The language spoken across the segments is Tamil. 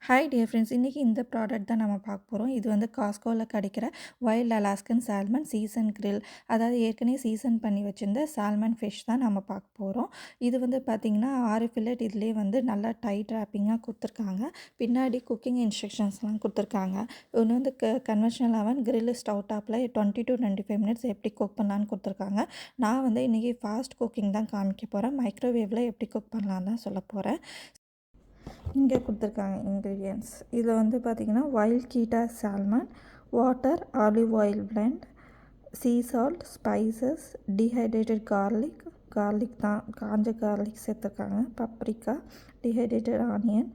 ஹாய் டியர் ஃப்ரெண்ட்ஸ், இன்றைக்கி இந்த ப்ராடக்ட் தான் நம்ம பார்க்க போகிறோம். இது வந்து காஸ்கோவில் கிடைக்கிற wild Alaskan salmon season grill. அதாவது ஏற்கனவே சீசன் பண்ணி வச்சுருந்த சால்மன் ஃபிஷ் தான் நம்ம பார்க்க போகிறோம். இது வந்து பார்த்திங்கன்னா 6 ஃபில்லட் இதிலே வந்து நல்லா டைட் ரேப்பிங்காக கொடுத்துருக்காங்க. பின்னாடி குக்கிங் இன்ஸ்ட்ரக்ஷன்ஸ்லாம் கொடுத்துருக்காங்க. ஒன்று வந்து கன்வென்ஷனல் அவன் கிரில் ஸ்டவ் டாப்பில் 20 to 25 மினிட்ஸ் எப்படி குக் பண்ணலான்னு கொடுத்துருக்காங்க. நான் வந்து இன்றைக்கி ஃபாஸ்ட் குக்கிங் தான் காமிக்க போகிறேன். மைக்ரோவேவில் எப்படி குக் பண்ணலான்னு தான் சொல்ல போகிறேன். இங்கே கொடுத்துருக்காங்க இன்க்ரீடியன்ட்ஸ். இதில் வந்து பார்த்திங்கன்னா wild keta salmon, water, olive oil blend, sea salt, spices, dehydrated garlic தான் காஞ்ச கார்லிக் சேர்த்துருக்காங்க, paprika, dehydrated onion,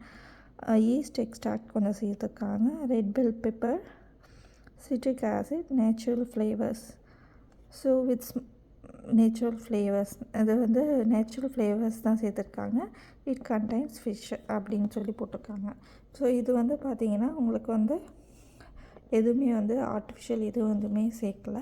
yeast extract கொஞ்சம் சேர்த்துருக்காங்க, red bell pepper, citric acid, natural flavours. So with natural flavours, அது வந்து நேச்சுரல் ஃப்ளேவர்ஸ் தான் சேர்த்துருக்காங்க. இட் கண்டைன்ஸ் ஃபிஷ் அப்படின்னு சொல்லி போட்டிருக்காங்க. ஸோ இது வந்து பார்த்திங்கன்னா உங்களுக்கு வந்து எதுவுமே வந்து ஆர்டிஃபிஷியல் எதுவுமே சேர்க்கல.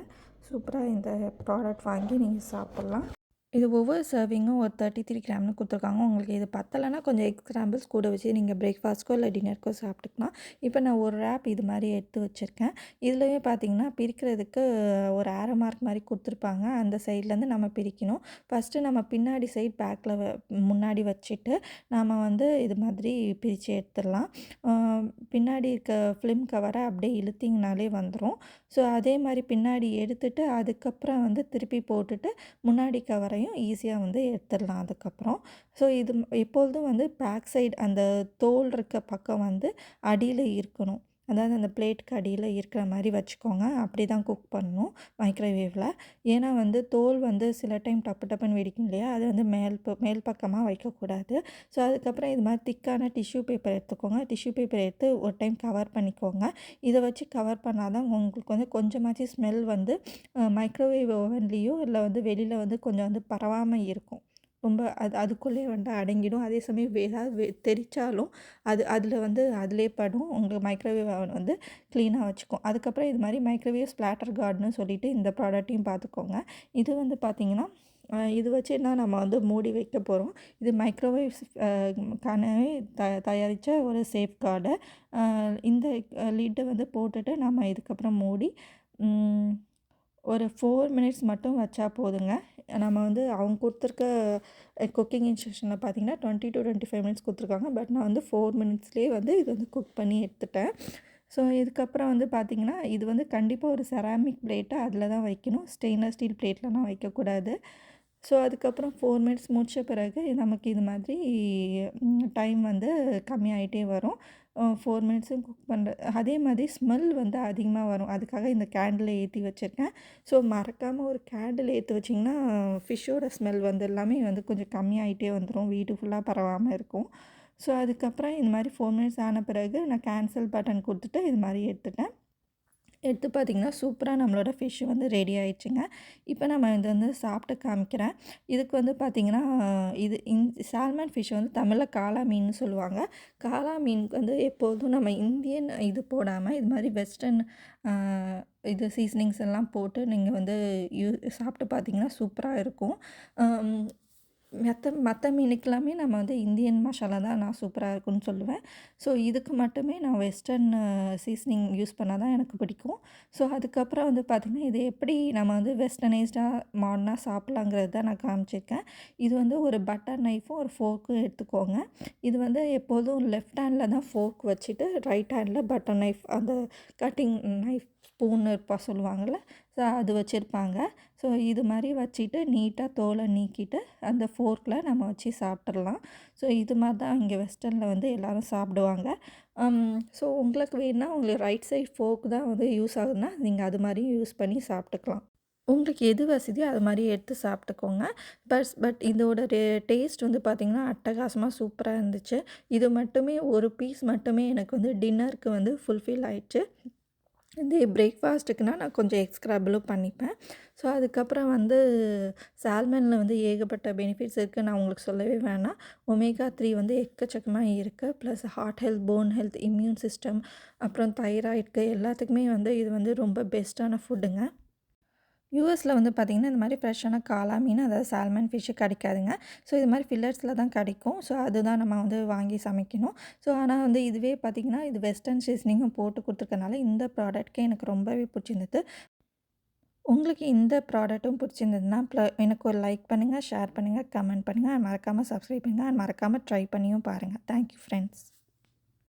சூப்பராக இந்த ப்ராடக்ட் வாங்கி நீங்கள் சாப்பிட்லாம். இது ஒவ்வொரு சர்விங்கும் ஒரு 33 கிராம்னு கொடுத்துருக்காங்க. உங்களுக்கு இது பத்தலைன்னா கொஞ்சம் எக் ஸ்க்ராம்பிள்ஸ் கூட வச்சு நீங்கள் பிரேக்ஃபாஸ்ட்க்கோ இல்லை டின்னருக்கோ சாப்பிட்டுக்கலாம். இப்போ நான் ஒரு ரேப் இது மாதிரி எடுத்து வச்சுருக்கேன். இதுலேயே பார்த்தீங்கன்னா பிரிக்கிறதுக்கு ஒரு ஆரோ மார்க் மாதிரி கொடுத்துருப்பாங்க. அந்த சைட்லேருந்து நம்ம பிரிக்கணும். ஃபஸ்ட்டு நம்ம பின்னாடி சைட் பேக்கில் முன்னாடி வச்சுட்டு நாம் வந்து இது மாதிரி பிரித்து எடுத்துடலாம். பின்னாடி இருக்க ஃபிலிம் கவரை அப்படியே இழுத்திங்கனாலே வந்துடும். ஸோ அதே மாதிரி பின்னாடி எடுத்துகிட்டு அதுக்கப்புறம் வந்து திருப்பி போட்டுட்டு முன்னாடி கவரையும் ஈஸியாக வந்து எடுத்துடலாம் அதுக்கப்புறம். ஸோ இது எப்பொழுதும் வந்து பேக் சைடு அந்த தோல் இருக்க பக்கம் வந்து அடியில் இருக்கணும். அதாவது அந்த பிளேட்டுக்கு அடியில் இருக்கிற மாதிரி வச்சுக்கோங்க. அப்படி தான் குக் பண்ணணும் மைக்ரோவேவில். ஏன்னா வந்து தோல் வந்து சில டைம் டப்பு டப்புன்னு வெடிக்கும் இல்லையா, அது வந்து மேல் பக்கமாக வைக்கக்கூடாது. ஸோ அதுக்கப்புறம் இது மாதிரி திக்கான டிஷ்யூ பேப்பர் எடுத்துக்கோங்க. டிஷ்யூ பேப்பர் எடுத்து ஒரு டைம் கவர் பண்ணிக்கோங்க. இதை வச்சு கவர் பண்ணால் தான் உங்களுக்கு வந்து கொஞ்சமாச்சு ஸ்மெல் வந்து மைக்ரோவேவ் ஓவன்லேயோ இல்லை வந்து வெளியில் வந்து கொஞ்சம் வந்து பரவாமல் இருக்கும். ரொம்ப அதுக்குள்ளேயே வந்து அடங்கிடும். அதே சமயம் ஏதாவது தெரிச்சாலும் அதில் வந்து அதிலே படும். உங்கள் மைக்ரோவேவ் அவன் வந்து க்ளீனாக வச்சுக்கும். அதுக்கப்புறம் இது மாதிரி மைக்ரோவேவ் ஸ்ப்ளாட்டர் கார்டுன்னு சொல்லிட்டு இந்த ப்ராடக்ட்டையும் பார்த்துக்கோங்க. இது வந்து பார்த்திங்கன்னா இது வச்சு என்ன நம்ம வந்து மூடி வைக்க போகிறோம். இது மைக்ரோவேவ் கானவே தயாரித்த ஒரு சேஃப் கார்டு. இந்த லிட்டை வந்து போட்டுட்டு நம்ம இதுக்கப்புறம் மூடி ஒரு 4 மினிட்ஸ் மட்டும் வச்சா போதுங்க. நம்ம வந்து அவங்க கொடுத்துருக்க குக்கிங் இன்ஸ்ட்ரக்ஷனில் பார்த்திங்கன்னா 20 to 25 மினிட்ஸ் கொடுத்துருக்காங்க. பட் நான் வந்து 4 மினிட்ஸ்லேயே வந்து இது வந்து குக் பண்ணி எடுத்துட்டேன். ஸோ இதுக்கப்புறம் வந்து பார்த்திங்கன்னா இது வந்து கண்டிப்பாக ஒரு செராமிக் பிளேட்டை அதில் தான் வைக்கணும். ஸ்டெயின்லெஸ் ஸ்டீல் பிளேட்லலாம் வைக்கக்கூடாது. ஸோ அதுக்கப்புறம் 4 மினிட்ஸ் முடித்த பிறகு நமக்கு இது மாதிரி டைம் வந்து கம்மியாகிட்டே வரும். 4 மினிட்ஸும் குக் அதே மாதிரி ஸ்மெல் வந்து அதிகமாக வரும். அதுக்காக இந்த கேண்டிலை ஏற்றி வச்சுருக்கேன். ஸோ மறக்காமல் ஒரு கேண்டில் ஏற்றி வச்சிங்கன்னா ஃபிஷ்ஷோட ஸ்மெல் வந்து எல்லாமே வந்து கொஞ்சம் கம்மியாகிட்டே வந்துடும். வீட்டு ஃபுல்லாக பரவாமல் இருக்கும். ஸோ அதுக்கப்புறம் இந்த மாதிரி 4 மினிட்ஸ் ஆன பிறகு நான் கேன்சல் பட்டன் கொடுத்துட்டு இது மாதிரி எடுத்துட்டேன். எடுத்து பார்த்திங்கன்னா சூப்பராக நம்மளோட ஃபிஷ் வந்து ரெடி ஆயிடுச்சுங்க. இப்போ நம்ம இது வந்து சாப்பிட்டு காமிக்கிறேன். இதுக்கு வந்து பார்த்திங்கன்னா இது சால்மன் ஃபிஷ் வந்து தமிழில் காளா மீன்னு சொல்லுவாங்க. காளா மீனுக்கு வந்து எப்போதும் நம்ம இந்தியன் இது போடாமல் இது மாதிரி வெஸ்டர்ன் இது சீசனிங்ஸ் எல்லாம் போட்டு நீங்கள் வந்து சாப்பிட்டு பார்த்திங்கன்னா சூப்பராக இருக்கும். மற்ற மீனுக்கெல்லாமே நம்ம வந்து இந்தியன் மசாலா தான் நான் சூப்பராக இருக்குன்னு சொல்லுவேன். ஸோ இதுக்கு மட்டுமே நான் வெஸ்டர்ன் சீசனிங் யூஸ் பண்ணால் தான் எனக்கு பிடிக்கும். ஸோ அதுக்கப்புறம் வந்து பார்த்திங்கன்னா இது எப்படி நம்ம வந்து வெஸ்டர்னைஸ்டாக மாடர்னாக சாப்பிட்லாங்கிறது தான் நான் காமிச்சிருக்கேன். இது வந்து ஒரு பட்டர் நைஃபும் ஒரு ஃபோர்க்கும் எடுத்துக்கோங்க. இது வந்து எப்போதும் லெஃப்ட் ஹேண்டில் தான் ஃபோர்க் வச்சுட்டு ரைட் ஹேண்டில் பட்டர் நைஃப் அந்த கட்டிங் நைஃப் ஸ்பூன் சொல்லுவாங்கள்ல, ஸோ அது வச்சுருப்பாங்க. ஸோ இது மாதிரி வச்சுட்டு நீட்டாக தோலை நீக்கிட்டு அந்த ஃபோர்க்கில் நம்ம வச்சு சாப்பிட்றலாம். ஸோ இது மாதிரி தான் இங்கே வெஸ்டர்னில் வந்து எல்லோரும் சாப்பிடுவாங்க. ஸோ உங்களுக்கு வேணுன்னா உங்களுக்கு ரைட் சைட் ஃபோர்க் தான் வந்து யூஸ் ஆகுதுன்னா நீங்கள் அது மாதிரியும் யூஸ் பண்ணி சாப்பிட்டுக்கலாம். உங்களுக்கு எது வசதியோ அது மாதிரி எடுத்து சாப்பிட்டுக்கோங்க. பட் இதோட டேஸ்ட் வந்து பார்த்திங்கன்னா அட்டகாசமாக சூப்பராக இருந்துச்சு. இது மட்டுமே ஒரு பீஸ் மட்டுமே எனக்கு வந்து டின்னருக்கு வந்து ஃபுல்ஃபில் ஆயிடுச்சு. இதே பிரேக்ஃபாஸ்ட்டுக்குனா நான் கொஞ்சம் எக் ஸ்க்ராம்பிளும் பண்ணிப்பேன். ஸோ அதுக்கப்புறம் வந்து சால்மனில் வந்து ஏகப்பட்ட பெனிஃபிட்ஸ் இருக்குது. நான் உங்களுக்கு சொல்லவே வேணாம். ஒமேகா 3 வந்து எக்கச்சக்கமாக இருக்குது. Plus heart health, phone health, immune system, அப்புறம் தைராய்டுக்கு எல்லாத்துக்குமே வந்து இது வந்து ரொம்ப பெஸ்ட்டான ஃபுட்டுங்க. யூஎஸ்ல வந்து பார்த்திங்கன்னா, இந்த மாரி ஃப்ரெஷ்ஷான காளா மீன், அதாவது சால்மன் ஃபிஷ்ஷு கிடைக்காதுங்க. ஸோ இது மாரி ஃபில்லர்ஸில தான் கிடைக்கும். ஸோ அதுதான் நம்ம வந்து வாங்கி சமைக்கணும். ஸோ ஆனா வந்து இதுவே பார்த்திங்கன்னா, இது வெஸ்டர்ன் சீசனிங்கும் போட்டு குடுத்துருக்கனால, இந்த ப்ராடக்ட்டே எனக்கு ரொம்பவே பிடிச்சிருந்தது. உங்களுக்கு இந்த ப்ராடக்ட்டும் பிடிச்சிருந்ததுன்னா, எனக்கு ஒரு லைக் பண்ணுங்க, ஷேர் பண்ணுங்க, கமெண்ட் பண்ணுங்க. மறக்காம சப்ஸ்கிரைப் பண்ணுங்க. மறக்காம ட்ரை பண்ணியும் பாருங்க. Thank you friends.